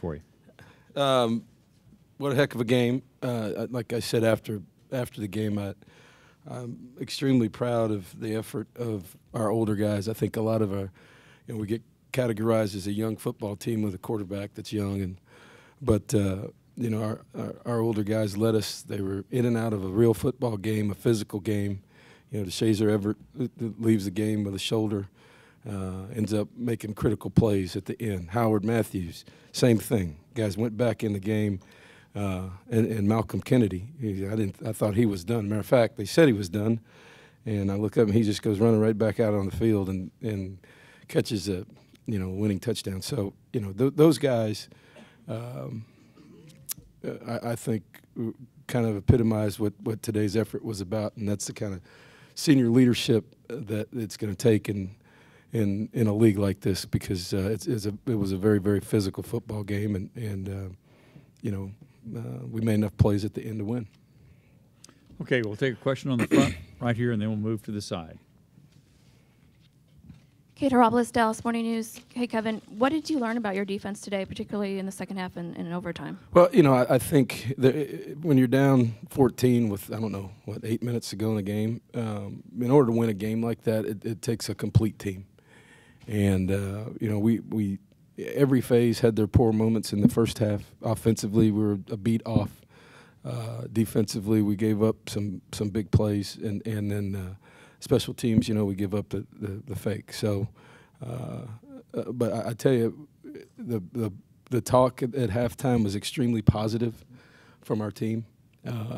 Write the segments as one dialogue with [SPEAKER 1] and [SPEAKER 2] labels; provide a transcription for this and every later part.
[SPEAKER 1] for you?
[SPEAKER 2] What a heck of a game. Like I said after the game, I'm extremely proud of the effort of our older guys. I think a lot of we get categorized as a young football team with a quarterback that's young, but our older guys led us. They were in and out of a real football game, a physical game. DeShazer Everett leaves the game with a shoulder, ends up making critical plays at the end. Howard Matthews, same thing. Guys went back in the game, and Malcolm Kennedy. I thought he was done. Matter of fact, they said he was done, and I look up and he just goes running right back out on the field and catches a winning touchdown. So those guys, I think, kind of epitomize what today's effort was about, and that's the kind of senior leadership that it's going to take in a league like this, because it was a very, very physical football game, and we made enough plays at the end to win.
[SPEAKER 1] Okay, we'll take a question on the front right here, and then we'll move to the side.
[SPEAKER 3] Kate Haropoulos, Dallas Morning News. Hey, Kevin, what did you learn about your defense today, particularly in the second half and in overtime?
[SPEAKER 2] Well, I think that when you're down 14 with, 8 minutes to go in the game, in order to win a game like that, it takes a complete team. And, we every phase had their poor moments in the first half. Offensively, we were a beat off. Defensively, we gave up some big plays, and then special teams, we give up the fake. So, but I tell you, the talk at halftime was extremely positive from our team.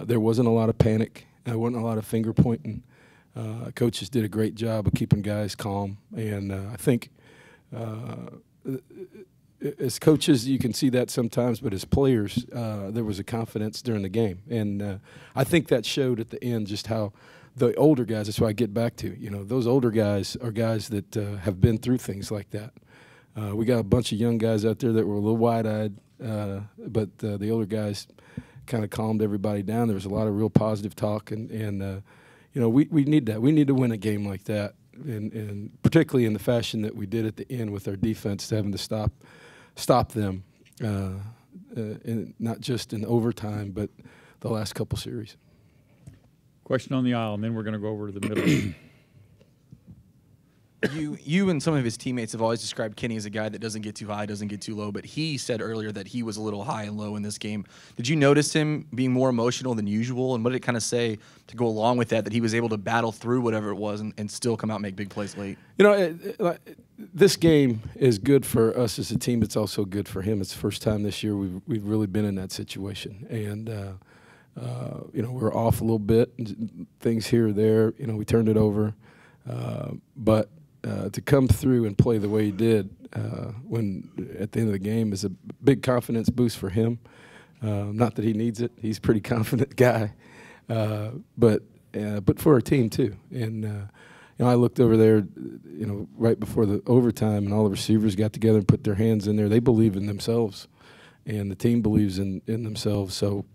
[SPEAKER 2] There wasn't a lot of panic. There wasn't a lot of finger pointing. Coaches did a great job of keeping guys calm, and I think as coaches you can see that sometimes, but as players there was a confidence during the game, and I think that showed at the end just how the older guys, that's what I get back to, those older guys are guys that have been through things like that. We got a bunch of young guys out there that were a little wide-eyed, but the older guys kind of calmed everybody down. There was a lot of real positive talk, and we need that. We need to win a game like that, and particularly in the fashion that we did at the end with our defense, having to stop them, not just in overtime, but the last couple series.
[SPEAKER 1] Question on the aisle, and then we're going to go over to the middle.
[SPEAKER 4] You and some of his teammates have always described Kenny as a guy that doesn't get too high, doesn't get too low, but he said earlier that he was a little high and low in this game. Did you notice him being more emotional than usual, and what did it kind of say to go along with that he was able to battle through whatever it was and still come out and make big plays late?
[SPEAKER 2] This game is good for us as a team. It's also good for him. It's the first time this year we've really been in that situation, and we're off a little bit, things here or there. We turned it over, but to come through and play the way he did when at the end of the game is a big confidence boost for him. Not that he needs it; he's a pretty confident guy, but for our team too. And I looked over there, right before the overtime, and all the receivers got together and put their hands in there. They believe in themselves, and the team believes in themselves. So.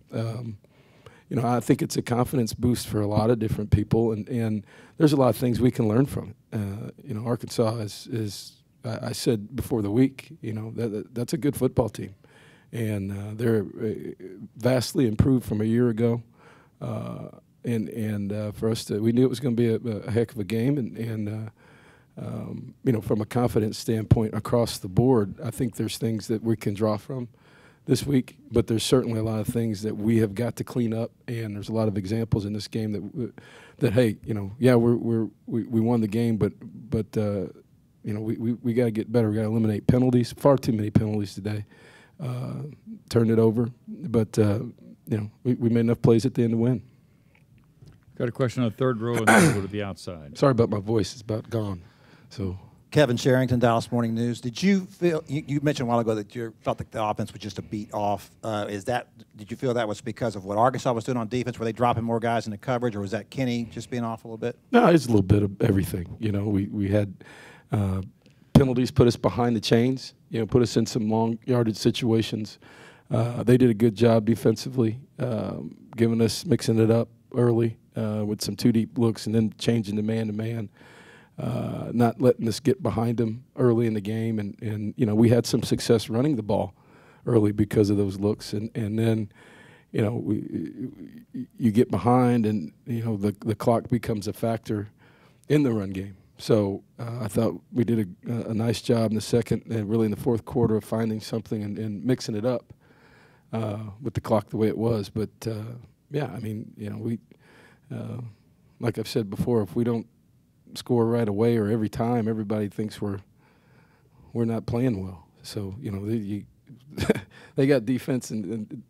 [SPEAKER 2] I think it's a confidence boost for a lot of different people, and there's a lot of things we can learn from it. Arkansas is I said before the week, that's a good football team, and they're vastly improved from a year ago. And for us we knew it was going to be a heck of a game, and from a confidence standpoint across the board, I think there's things that we can draw from this week, but there's certainly a lot of things that we have got to clean up, and there's a lot of examples in this game that hey, we won the game, but we got to get better. We got to eliminate penalties. Far too many penalties today. Turned it over, but we made enough plays at the end to win.
[SPEAKER 1] Got a question on the third row, and then we'll go to the outside.
[SPEAKER 2] Sorry about my voice; it's about gone. So.
[SPEAKER 5] Kevin Sherrington, Dallas Morning News. Did you feel you mentioned a while ago that you felt like the offense was just a beat off? Did you feel that was because of what Arkansas was doing on defense? Were they dropping more guys in the coverage, or was that Kenny just being off a little bit?
[SPEAKER 2] No, it's a little bit of everything. We had penalties put us behind the chains. Put us in some long yardage situations. They did a good job defensively, mixing it up early with some two deep looks and then changing to man. Not letting us get behind them early in the game, and we had some success running the ball early because of those looks, and then you get behind, and the clock becomes a factor in the run game. So I thought we did a nice job in the second and really in the fourth quarter of finding something and mixing it up with the clock the way it was. But yeah, I mean, we like I've said before, if we don't score right away or every time, everybody thinks we're not playing well. So they got defense and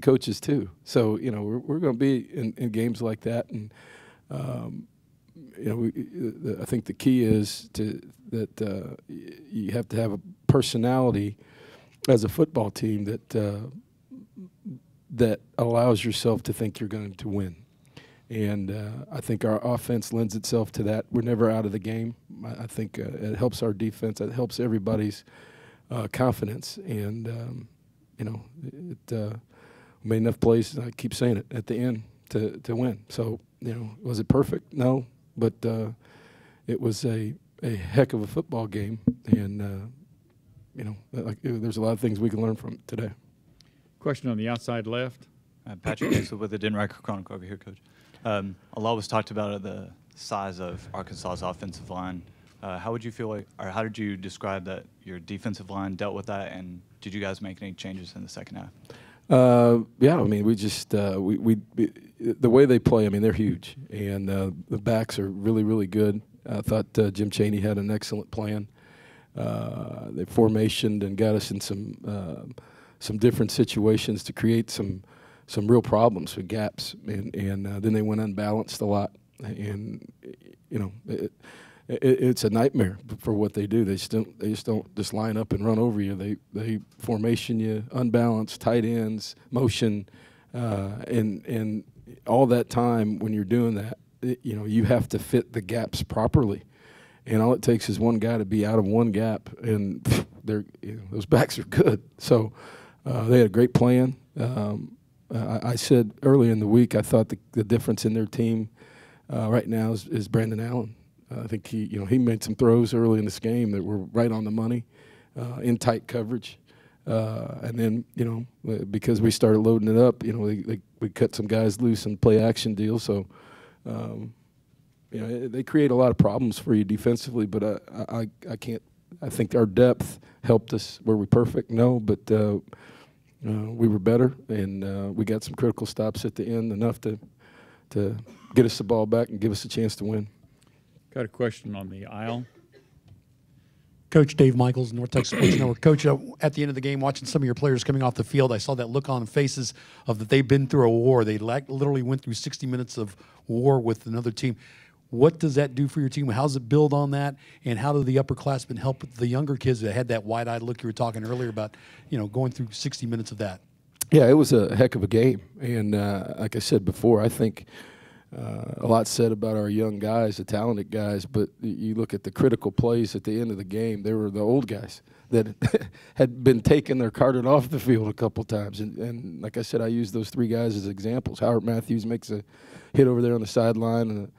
[SPEAKER 2] coaches too. So we're going to be in games like that, and I think the key is that you have to have a personality as a football team that allows yourself to think you're going to win. And I think our offense lends itself to that. We're never out of the game. I think it helps our defense. It helps everybody's confidence. And, it made enough plays, and I keep saying it, at the end to win. So, was it perfect? No. But it was a heck of a football game. And, there's a lot of things we can learn from it today.
[SPEAKER 1] Question on the outside left.
[SPEAKER 6] Patrick Dixon with the Denver Chronicle over here, Coach. A lot was talked about the size of Arkansas's offensive line. How would you feel like, or how did you describe that your defensive line dealt with that, and did you guys make any changes in the second half?
[SPEAKER 2] Yeah, I mean, we just we the way they play. I mean, they're huge, and the backs are really, really good. I thought Jim Chaney had an excellent plan. They formationed and got us in some different situations to create some real problems with gaps, and then they went unbalanced a lot, and it's a nightmare for what they do. They just don't just line up and run over you. They formation you, unbalanced, tight ends, motion, and all that time when you're doing that, you have to fit the gaps properly, and all it takes is one guy to be out of one gap, and those backs are good. So they had a great plan. I said early in the week I thought the difference in their team right now is Brandon Allen. I think he made some throws early in this game that were right on the money, in tight coverage, and then because we started loading it up, we cut some guys loose and play action deals. So they create a lot of problems for you defensively. But I can't. I think our depth helped us. Were we perfect? No, but we were better, and we got some critical stops at the end, enough to get us the ball back and give us a chance to win.
[SPEAKER 1] Got a question on the aisle.
[SPEAKER 7] Coach Dave Michaels, North Texas Sports Network. Coach, at the end of the game, watching some of your players coming off the field, I saw that look on faces of that they've been through a war. They literally went through 60 minutes of war with another team. What does that do for your team? How does it build on that? And how do the upperclassmen help the younger kids that had that wide-eyed look you were talking earlier about, going through 60 minutes of that?
[SPEAKER 2] Yeah, it was a heck of a game. And like I said before, I think a lot said about our young guys, the talented guys, but you look at the critical plays at the end of the game, they were the old guys that had been taken or carted off the field a couple times. And like I said, I use those three guys as examples. Howard Matthews makes a hit over there on the sideline and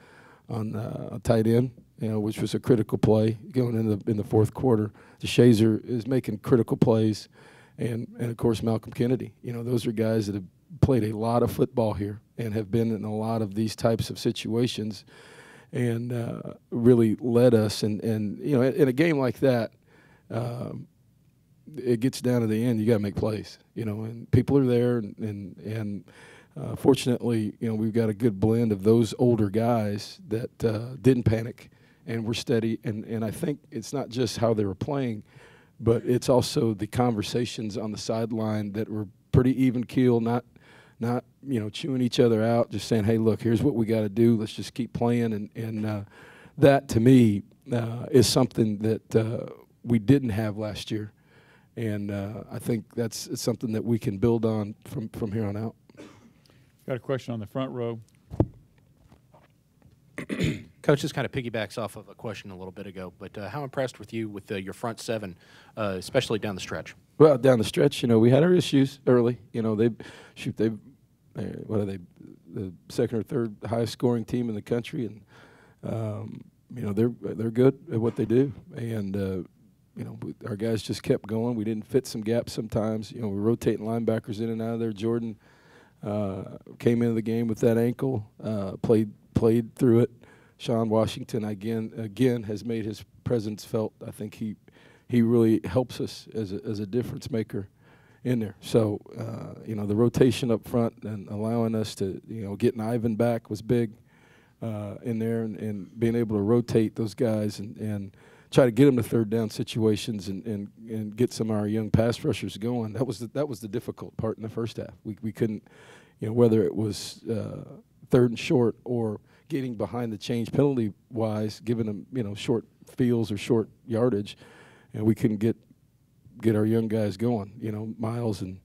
[SPEAKER 2] on a tight end, which was a critical play going in the fourth quarter. DeShazer is making critical plays, and of course Malcolm Kennedy. Those are guys that have played a lot of football here and have been in a lot of these types of situations, and really led us. And in a game like that, it gets down to the end. You got to make plays, and people are there, and fortunately, we've got a good blend of those older guys that didn't panic and were steady. And I think it's not just how they were playing, but it's also the conversations on the sideline that were pretty even keel, not chewing each other out, just saying, hey, look, here's what we got to do. Let's just keep playing. And that, to me, is something that we didn't have last year. And I think that's something that we can build on from here on out.
[SPEAKER 1] Got a question on the front row.
[SPEAKER 8] Coach, this kind of piggybacks off of a question a little bit ago, but how impressed with you with your front seven, especially down the stretch?
[SPEAKER 2] Well, down the stretch, we had our issues early. What are they, the second or third highest scoring team in the country, and they're good at what they do, and our guys just kept going. We didn't fit some gaps sometimes. We're rotating linebackers in and out of there. Jordan came into the game with that ankle, played through it. Sean Washington again has made his presence felt. I think he really helps us as a difference maker in there. So the rotation up front and allowing us to getting Ivan back was big in there, and being able to rotate those guys and try to get them to third down situations and get some of our young pass rushers going. That was the difficult part in the first half. We couldn't, whether it was third and short or getting behind the change penalty wise, giving them short fields or short yardage, and we couldn't get our young guys going. Miles and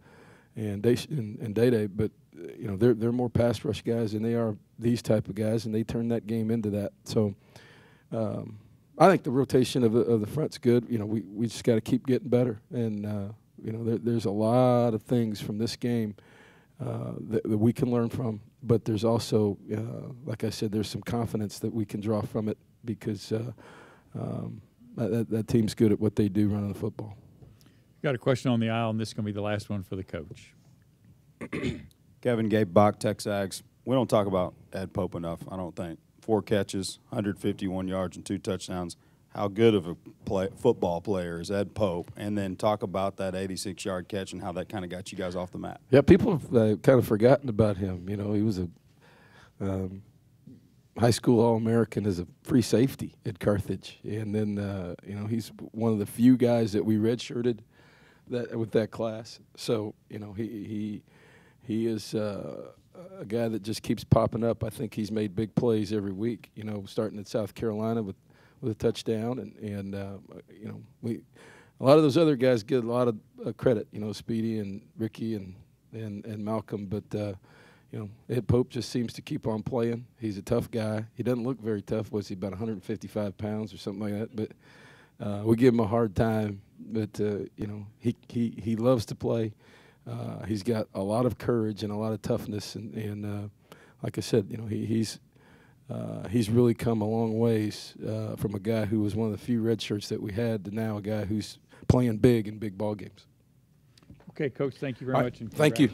[SPEAKER 2] Day-Day, but they're more pass rush guys than they are these type of guys, and they turn that game into that. So I think the rotation of the front's good. We just got to keep getting better, and there's a lot of things from this game that we can learn from. But there's also, like I said, there's some confidence that we can draw from it because that team's good at what they do running the football.
[SPEAKER 1] Got a question on the aisle, and this is going to be the last one for the coach.
[SPEAKER 9] Kevin, Gabe Bach, Texags. We don't talk about Ed Pope enough, I don't think. 4 catches, 151 yards, and 2 touchdowns. How good of a football player is Ed Pope? And then talk about that 86-yard catch and how that kind of got you guys off the map.
[SPEAKER 2] Yeah, people have kind of forgotten about him. He was a high school All-American as a free safety at Carthage. And then, he's one of the few guys that we redshirted with that class. So, he is a guy that just keeps popping up. I think he's made big plays every week, starting at South Carolina with a touchdown. And a lot of those other guys get a lot of credit, Speedy and Ricky and Malcolm. But, Ed Pope just seems to keep on playing. He's a tough guy. He doesn't look very tough. Was he about 155 pounds or something like that? But we give him a hard time. But, he loves to play. He's got a lot of courage and a lot of toughness. And like I said, he's really come a long ways from a guy who was one of the few red shirts that we had to now a guy who's playing big in big ball games.
[SPEAKER 1] Okay, Coach, thank you very much. And
[SPEAKER 2] thank you.